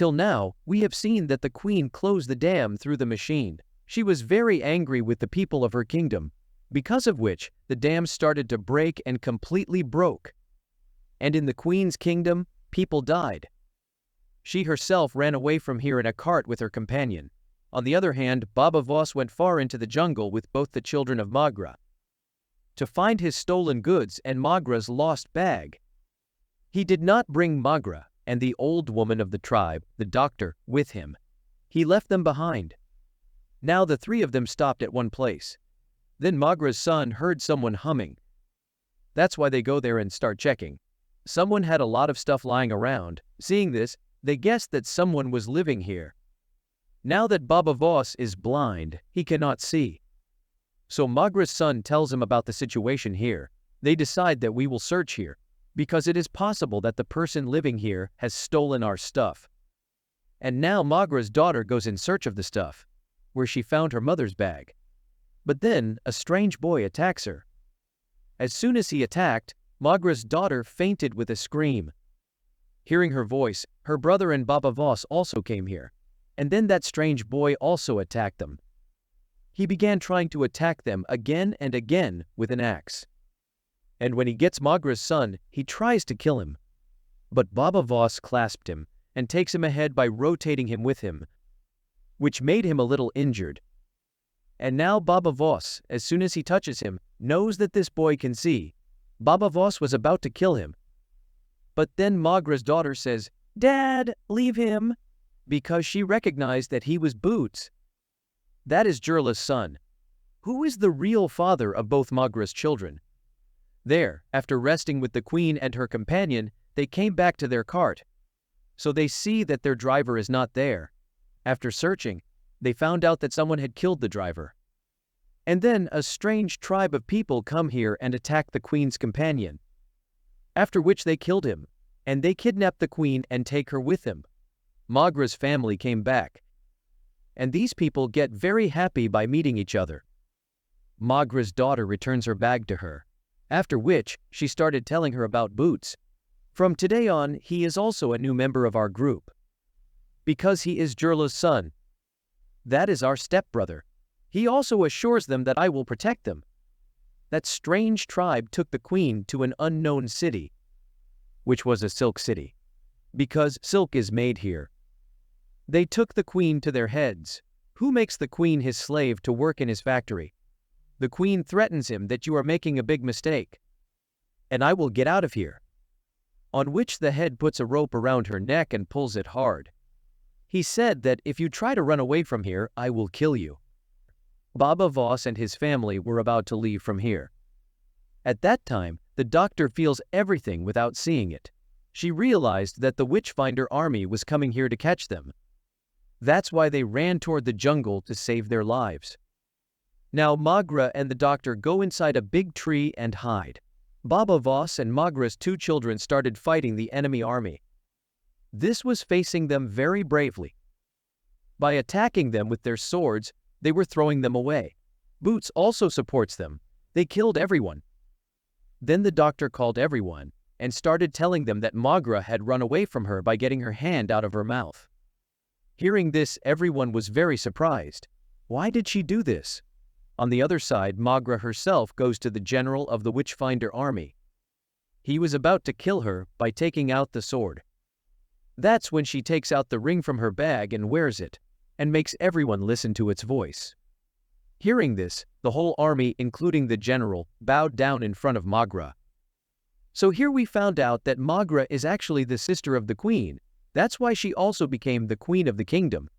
Till now, we have seen that the queen closed the dam through the machine. She was very angry with the people of her kingdom, because of which the dam started to break and completely broke. And in the queen's kingdom, people died. She herself ran away from here in a cart with her companion. On the other hand, Baba Voss went far into the jungle with both the children of Magra to find his stolen goods and Magra's lost bag. He did not bring Magra and the old woman of the tribe, the doctor, with him. He left them behind. Now the three of them stopped at one place. Then Magra's son heard someone humming. That's why they go there and start checking. Someone had a lot of stuff lying around. Seeing this, they guessed that someone was living here. Now that Baba Voss is blind, he cannot see. So Magra's son tells him about the situation here. They decide that we will search here, because it is possible that the person living here has stolen our stuff. And now Magra's daughter goes in search of the stuff, where she found her mother's bag. But then, a strange boy attacks her. As soon as he attacked, Magra's daughter fainted with a scream. Hearing her voice, her brother and Baba Voss also came here. And then that strange boy also attacked them. He began trying to attack them again and again with an axe. And when he gets Magra's son, he tries to kill him. But Baba Voss clasped him and takes him ahead by rotating him with him, which made him a little injured. And now Baba Voss, as soon as he touches him, knows that this boy can see. Baba Voss was about to kill him. But then Magra's daughter says, "Dad, leave him," because she recognized that he was Boots. That is Jurla's son, who is the real father of both Magra's children. There, after resting with the queen and her companion, they came back to their cart. So they see that their driver is not there. After searching, they found out that someone had killed the driver. And then a strange tribe of people come here and attack the queen's companion. After which they killed him, and they kidnapped the queen and take her with them. Magra's family came back, and these people get very happy by meeting each other. Magra's daughter returns her bag to her, after which she started telling her about Boots. From today on, he is also a new member of our group, because he is Jurla's son. That is our stepbrother. He also assures them that I will protect them. That strange tribe took the queen to an unknown city, which was a silk city, because silk is made here. They took the queen to their heads. Who makes the queen his slave to work in his factory? The queen threatens him that you are making a big mistake, and I will get out of here. On which the head puts a rope around her neck and pulls it hard. He said that if you try to run away from here, I will kill you. Baba Voss and his family were about to leave from here. At that time, the doctor feels everything without seeing it. She realized that the Witchfinder army was coming here to catch them. That's why they ran toward the jungle to save their lives. Now Magra and the doctor go inside a big tree and hide. Baba Voss and Magra's two children started fighting the enemy army. This was facing them very bravely. By attacking them with their swords, they were throwing them away. Boots also supports them. They killed everyone. Then the doctor called everyone and started telling them that Magra had run away from her by getting her hand out of her mouth. Hearing this, everyone was very surprised. Why did she do this? On the other side, Magra herself goes to the general of the Witchfinder army. He was about to kill her by taking out the sword. That's when she takes out the ring from her bag and wears it, and makes everyone listen to its voice. Hearing this, the whole army, including the general, bowed down in front of Magra. So here we found out that Magra is actually the sister of the queen. That's why she also became the queen of the kingdom.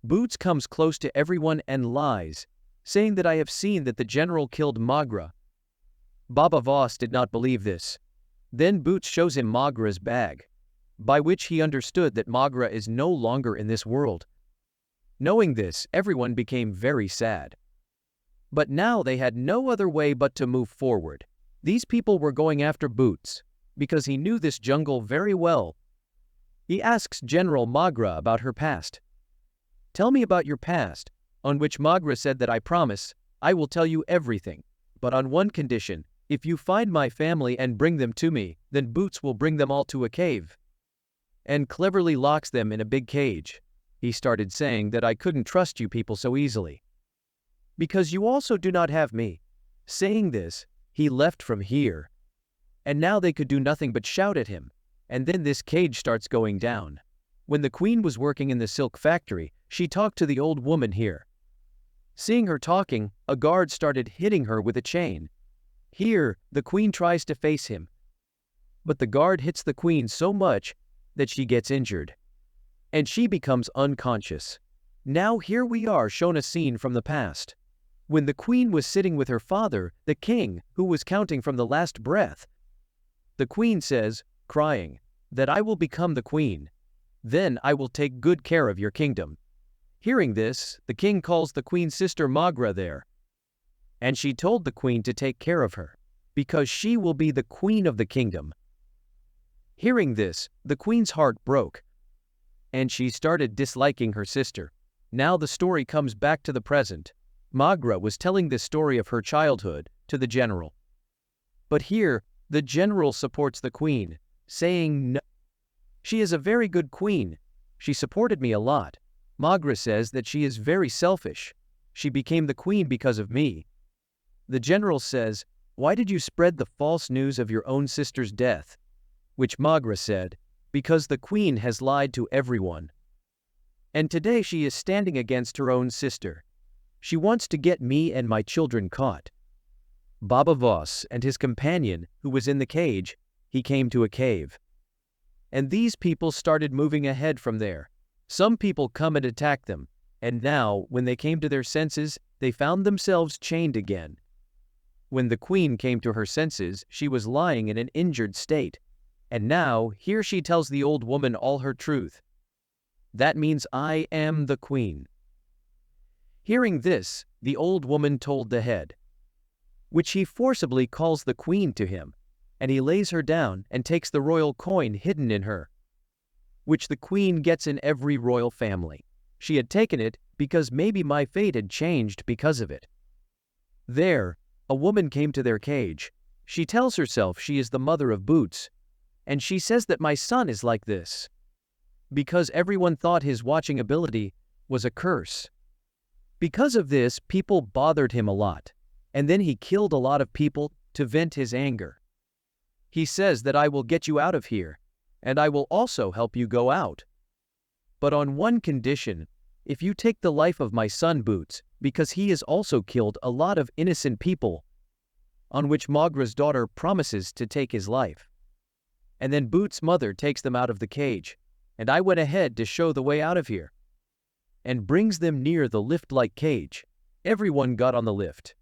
Boots comes close to everyone and lies, saying that I have seen that the general killed Magra. Baba Voss did not believe this. Then Boots shows him Magra's bag, by which he understood that Magra is no longer in this world. Knowing this, everyone became very sad. But now they had no other way but to move forward. These people were going after Boots, because he knew this jungle very well. He asks General Magra about her past. "Tell me about your past," on which Magra said that I promise, I will tell you everything, but on one condition: if you find my family and bring them to me, then Boots will bring them all to a cave. and cleverly locks them in a big cage. He started saying that I couldn't trust you people so easily, because you also do not have me. Saying this, he left from here. And now they could do nothing but shout at him, and then this cage starts going down. When the queen was working in the silk factory, she talked to the old woman here. Seeing her talking, a guard started hitting her with a chain. Here, the queen tries to face him, but the guard hits the queen so much that she gets injured, and she becomes unconscious. Now here we are shown a scene from the past. When the queen was sitting with her father, the king, who was counting from the last breath, the queen says, crying, that I will become the queen. Then I will take good care of your kingdom. Hearing this, the king calls the queen's sister Magra there, and she told the queen to take care of her, because she will be the queen of the kingdom. Hearing this, the queen's heart broke, and she started disliking her sister. Now the story comes back to the present. Magra was telling this story of her childhood to the general. But here, the general supports the queen, saying no. She is a very good queen. She supported me a lot. Magra says that she is very selfish. She became the queen because of me. The general says, why did you spread the false news of your own sister's death? Which Magra said, because the queen has lied to everyone. And today she is standing against her own sister. She wants to get me and my children caught. Baba Voss and his companion, who was in the cage, he came to a cave. And these people started moving ahead from there. Some people come and attack them, and now, when they came to their senses, they found themselves chained again. When the queen came to her senses, she was lying in an injured state. And now, here she tells the old woman all her truth. That means I am the queen. Hearing this, the old woman told the head, which he forcibly calls the queen to him, and he lays her down and takes the royal coin hidden in her, which the queen gets in every royal family. She had taken it because maybe my fate had changed because of it. There, a woman came to their cage. She tells herself she is the mother of Boots, and she says that my son is like this, because everyone thought his watching ability was a curse. Because of this, people bothered him a lot, and then he killed a lot of people to vent his anger. He says that I will get you out of here, and I will also help you go out. But on one condition, if you take the life of my son Boots, because he has also killed a lot of innocent people, on which Magra's daughter promises to take his life. And then Boots' mother takes them out of the cage, and I went ahead to show the way out of here, and brings them near the lift-like cage. Everyone got on the lift.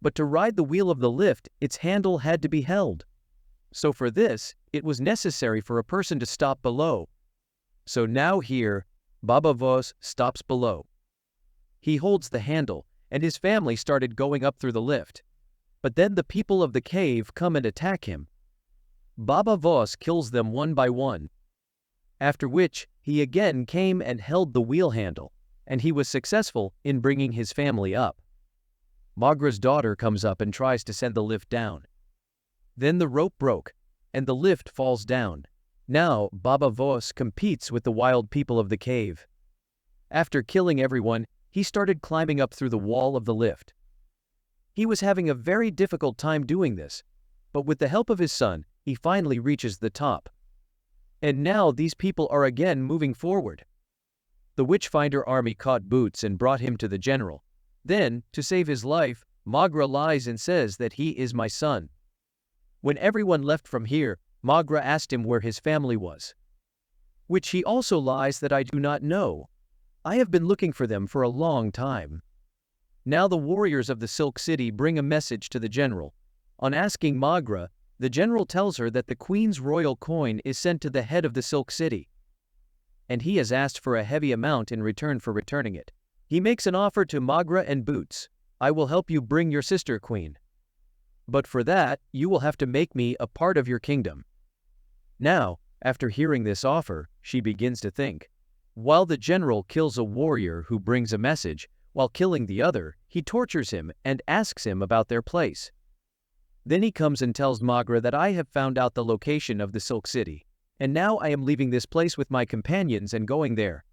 But to ride the wheel of the lift, its handle had to be held. So for this, it was necessary for a person to stop below. So now here, Baba Voss stops below. He holds the handle, and his family started going up through the lift. But then the people of the cave come and attack him. Baba Voss kills them one by one. After which, he again came and held the wheel handle, and he was successful in bringing his family up. Magra's daughter comes up and tries to send the lift down. Then the rope broke, and the lift falls down. Now, Baba Voss competes with the wild people of the cave. After killing everyone, he started climbing up through the wall of the lift. He was having a very difficult time doing this, but with the help of his son, he finally reaches the top. And now these people are again moving forward. The Witchfinder army caught Boots and brought him to the general. Then, to save his life, Magra lies and says that he is my son. When everyone left from here, Magra asked him where his family was, which he also lies that I do not know. I have been looking for them for a long time. Now the warriors of the Silk City bring a message to the general. On asking Magra, the general tells her that the queen's royal coin is sent to the head of the Silk City, and he has asked for a heavy amount in return for returning it. He makes an offer to Magra and Boots. I will help you bring your sister queen, but for that, you will have to make me a part of your kingdom. Now, after hearing this offer, she begins to think. While the general kills a warrior who brings a message, while killing the other, he tortures him and asks him about their place. Then he comes and tells Magra that I have found out the location of the Silk City. and now I am leaving this place with my companions and going there.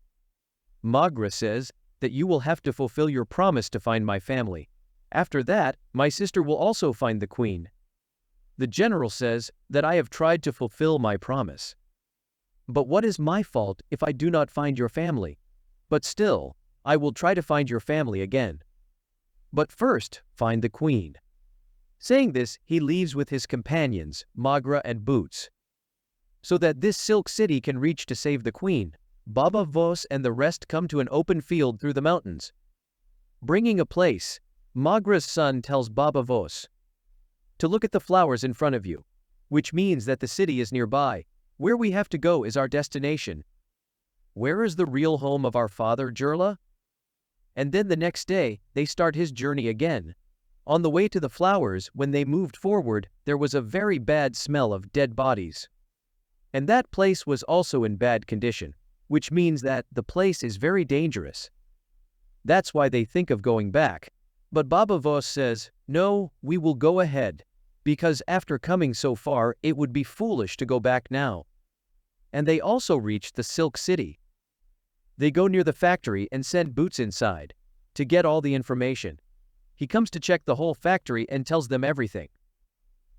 Magra says that you will have to fulfill your promise to find my family. After that, my sister will also find the queen. The general says that I have tried to fulfill my promise. But what is my fault if I do not find your family? But still, I will try to find your family again. But first, find the queen. Saying this, he leaves with his companions, Magra and Boots. So that this silk city can reach to save the queen, Baba Voss and the rest come to an open field through the mountains. Bringing a place, Magra's son tells Baba Voss to look at the flowers in front of you, which means that the city is nearby. Where we have to go is our destination. Where is the real home of our father, Jurla? And then the next day, they start his journey again. On the way to the flowers, when they moved forward, there was a very bad smell of dead bodies. And that place was also in bad condition, which means that the place is very dangerous. That's why they think of going back. But Baba Voss says, no, we will go ahead, because after coming so far, it would be foolish to go back now. And they also reach the Silk City. They go near the factory and send Boots inside to get all the information. He comes to check the whole factory and tells them everything.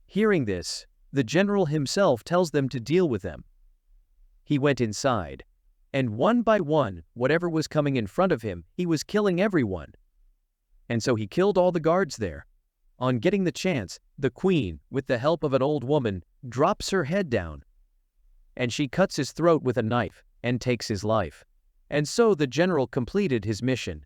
Hearing this, the general himself tells them to deal with them. He went inside, and one by one, whatever was coming in front of him, he was killing everyone. And so he killed all the guards there. On getting the chance, the queen, with the help of an old woman, drops her head down. And she cuts his throat with a knife and takes his life. And so the general completed his mission.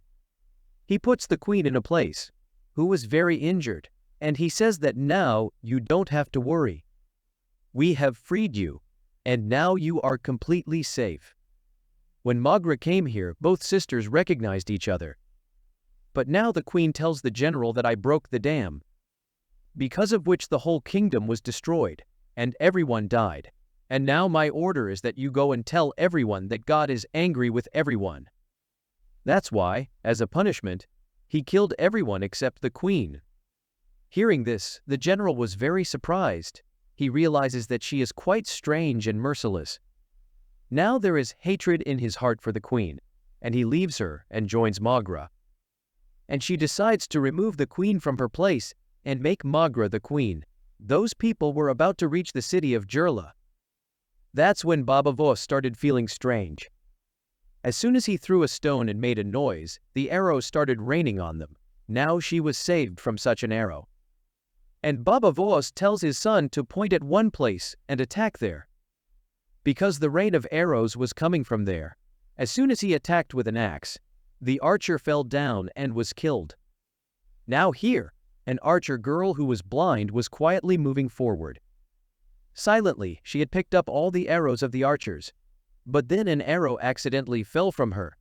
He puts the queen in a place, who was very injured, and he says that now you don't have to worry. We have freed you, and now you are completely safe. When Magra came here, both sisters recognized each other. But now the queen tells the general that I broke the dam, because of which the whole kingdom was destroyed, and everyone died. And now my order is that you go and tell everyone that God is angry with everyone. That's why, as a punishment, he killed everyone except the queen. Hearing this, the general was very surprised. He realizes that she is quite strange and merciless. Now there is hatred in his heart for the queen, and he leaves her and joins Magra. And she decides to remove the queen from her place and make Magra the queen. Those people were about to reach the city of Jurla. That's when Baba Voss started feeling strange. As soon as he threw a stone and made a noise, the arrows started raining on them. Now she was saved from such an arrow. And Baba Voss tells his son to point at one place and attack there, because the rain of arrows was coming from there. As soon as he attacked with an axe, the archer fell down and was killed. Now here, an archer girl who was blind was quietly moving forward. Silently, she had picked up all the arrows of the archers, but then an arrow accidentally fell from her.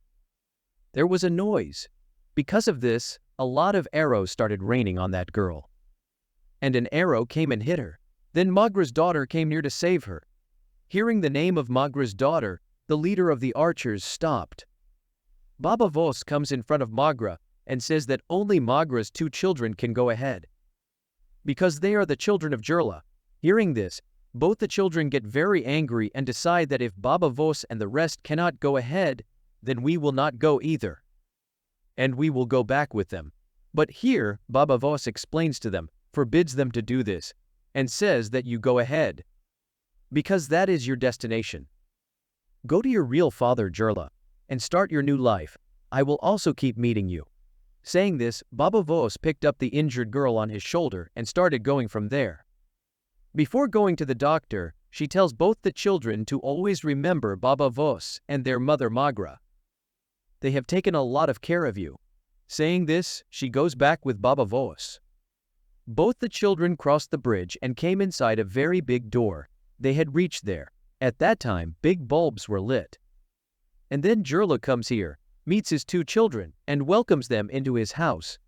There was a noise. Because of this, a lot of arrows started raining on that girl. And an arrow came and hit her. Then Magra's daughter came near to save her. Hearing the name of Magra's daughter, the leader of the archers stopped. Baba Voss comes in front of Magra and says that only Magra's 2 children can go ahead, because they are the children of Jurla. Hearing this, both the children get very angry and decide that if Baba Voss and the rest cannot go ahead, then we will not go either, and we will go back with them. But here, Baba Voss explains to them, forbids them to do this, and says that you go ahead, because that is your destination. Go to your real father Jurla, and start your new life. I will also keep meeting you. Saying this, Baba Voss picked up the injured girl on his shoulder and started going from there. Before going to the doctor, she tells both the children to always remember Baba Voss and their mother Magra. They have taken a lot of care of you. Saying this, she goes back with Baba Voss. Both the children crossed the bridge and came inside a very big door. They had reached there. At that time, big bulbs were lit. And then Jurla comes here, meets his 2 children, and welcomes them into his house,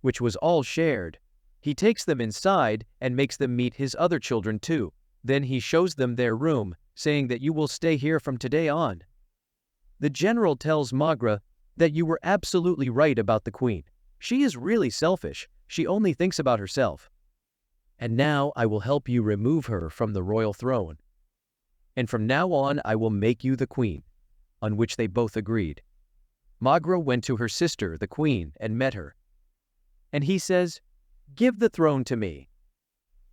which was all shared. He takes them inside and makes them meet his other children too. Then he shows them their room, saying that you will stay here from today on. The general tells Magra that you were absolutely right about the queen. She is really selfish. She only thinks about herself. And now I will help you remove her from the royal throne. and from now on I will make you the queen," on which they both agreed. Magra went to her sister, the queen, and met her. And he says, "Give the throne to me."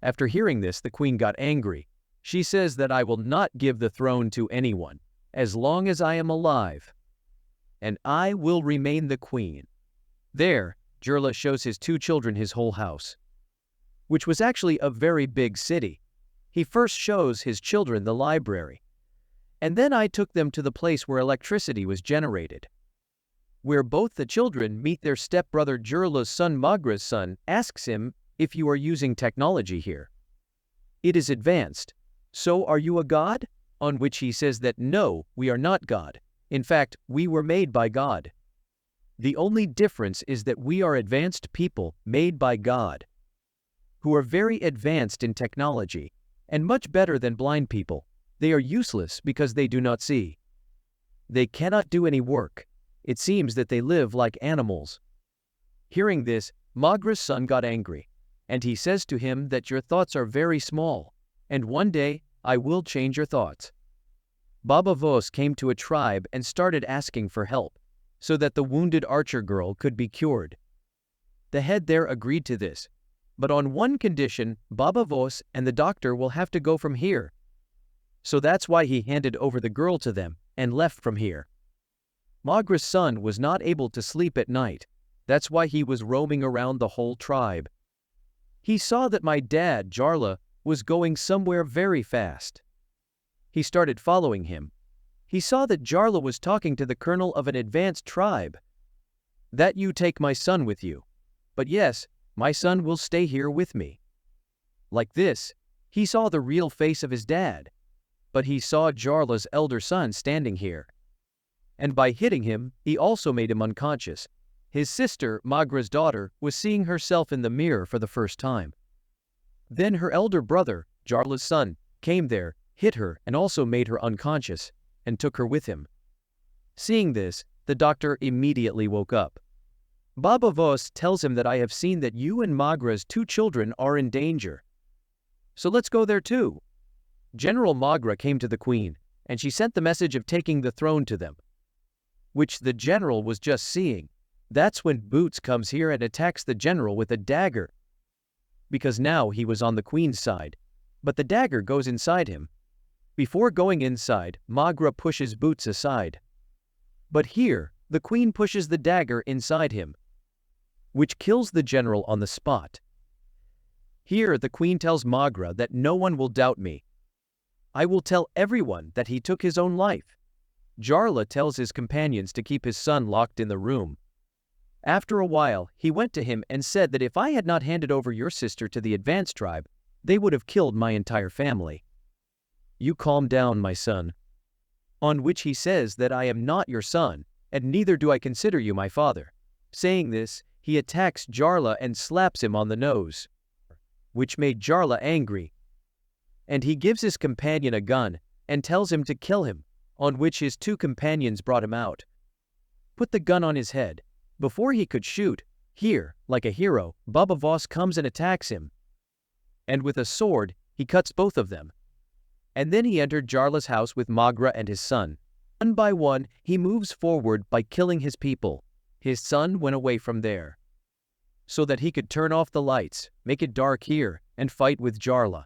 After hearing this, the queen got angry. She says that I will not give the throne to anyone, as long as I am alive, and I will remain the queen. There, Jarla shows his two children his whole house, which was actually a very big city. He first shows his children the library, and then I took them to the place where electricity was generated, where both the children meet their stepbrother. Jarla's son, Magra's son, asks him if you are using technology here. It is advanced. So are you a god? On which he says that no, we are not God. In fact, we were made by God. The only difference is that we are advanced people made by God, who are very advanced in technology, and much better than blind people. They are useless because they do not see. They cannot do any work. It seems that they live like animals. Hearing this, Magra's son got angry, and he says to him that your thoughts are very small, and one day I will change your thoughts. Baba Voss came to a tribe and started asking for help, so that the wounded archer girl could be cured. The head there agreed to this, but on one condition: Baba Voss and the doctor will have to go from here. So that's why he handed over the girl to them and left from here. Magra's son was not able to sleep at night. That's why he was roaming around the whole tribe. He saw that my dad, Jarla, was going somewhere very fast. He started following him. He saw that Jarla was talking to the colonel of an advanced tribe. "That you take my son with you. But yes, my son will stay here with me." Like this, he saw the real face of his dad. But he saw Jarla's elder son standing here. And by hitting him, he also made him unconscious. His sister, Magra's daughter, was seeing herself in the mirror for the first time. Then her elder brother, Jarla's son, came there, hit her, and also made her unconscious, and took her with him. Seeing this, the doctor immediately woke up. Baba Voss tells him that I have seen that you and Magra's two children are in danger. So let's go there too. General Magra came to the queen, and she sent the message of taking the throne to them, which the general was just seeing. That's when Boots comes here and attacks the general with a dagger, because now he was on the queen's side, but the dagger goes inside him. Before going inside, Magra pushes Boots aside. But here, the queen pushes the dagger inside him, which kills the general on the spot. Here, the queen tells Magra that no one will doubt me. I will tell everyone that he took his own life. Jarla tells his companions to keep his son locked in the room. After a while, he went to him and said that if I had not handed over your sister to the advanced tribe, they would have killed my entire family. You calm down, my son. On which he says that I am not your son, and neither do I consider you my father. Saying this, he attacks Jarla and slaps him on the nose, which made Jarla angry. And he gives his companion a gun and tells him to kill him, on which his two companions brought him out, put the gun on his head. Before he could shoot, here, like a hero, Baba Voss comes and attacks him. And with a sword, he cuts both of them. And then he entered Jarla's house with Magra and his son. One by one, he moves forward by killing his people. His son went away from there, so that he could turn off the lights, make it dark here, and fight with Jarla.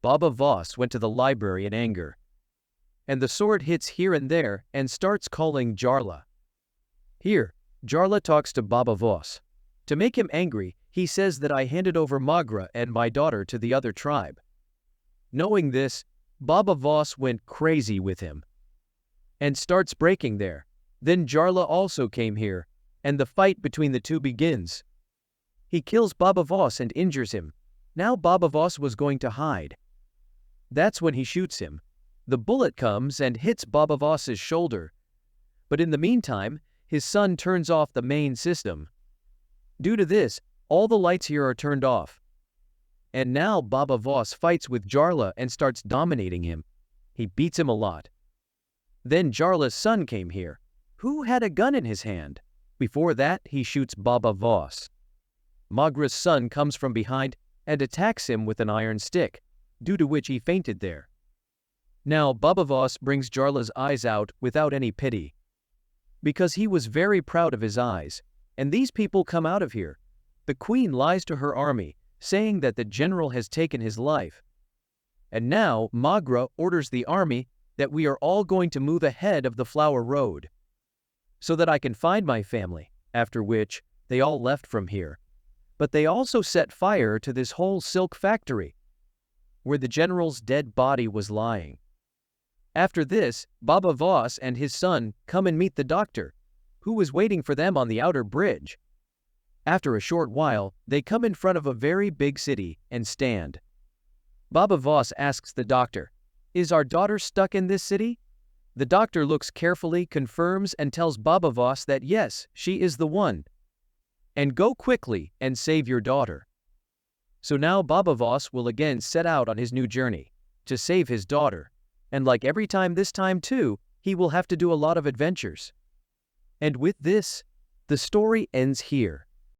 Baba Voss went to the library in anger, and the sword hits here and there and starts calling Jarla. Here, Jarla talks to Baba Voss. To make him angry, he says that I handed over Magra and my daughter to the other tribe. Knowing this, Baba Voss went crazy with him and starts breaking there. Then Jarla also came here, and the fight between the two begins. He kills Baba Voss and injures him. Now Baba Voss was going to hide. That's when he shoots him. The bullet comes and hits Baba Voss's shoulder. But in the meantime, his son turns off the main system. Due to this, all the lights here are turned off. And now Baba Voss fights with Jarla and starts dominating him. He beats him a lot. Then Jarla's son came here, who had a gun in his hand. Before that, he shoots Baba Voss. Magra's son comes from behind and attacks him with an iron stick, due to which he fainted there. Now Baba Voss brings Jarla's eyes out without any pity. Because he was very proud of his eyes. And these people come out of here. The queen lies to her army, saying that the general has taken his life. And now Magra orders the army that we are all going to move ahead of the Flower Road, so that I can find my family, after which they all left from here. But they also set fire to this whole silk factory, where the general's dead body was lying. After this, Baba Voss and his son come and meet the doctor, who was waiting for them on the outer bridge. After a short while, they come in front of a very big city and stand. Baba Voss asks the doctor, "Is our daughter stuck in this city?" The doctor looks carefully, confirms, and tells Baba Voss that yes, she is the one. And go quickly and save your daughter. So now Baba Voss will again set out on his new journey to save his daughter. And like every time this time too, he will have to do a lot of adventures. And with this, the story ends here.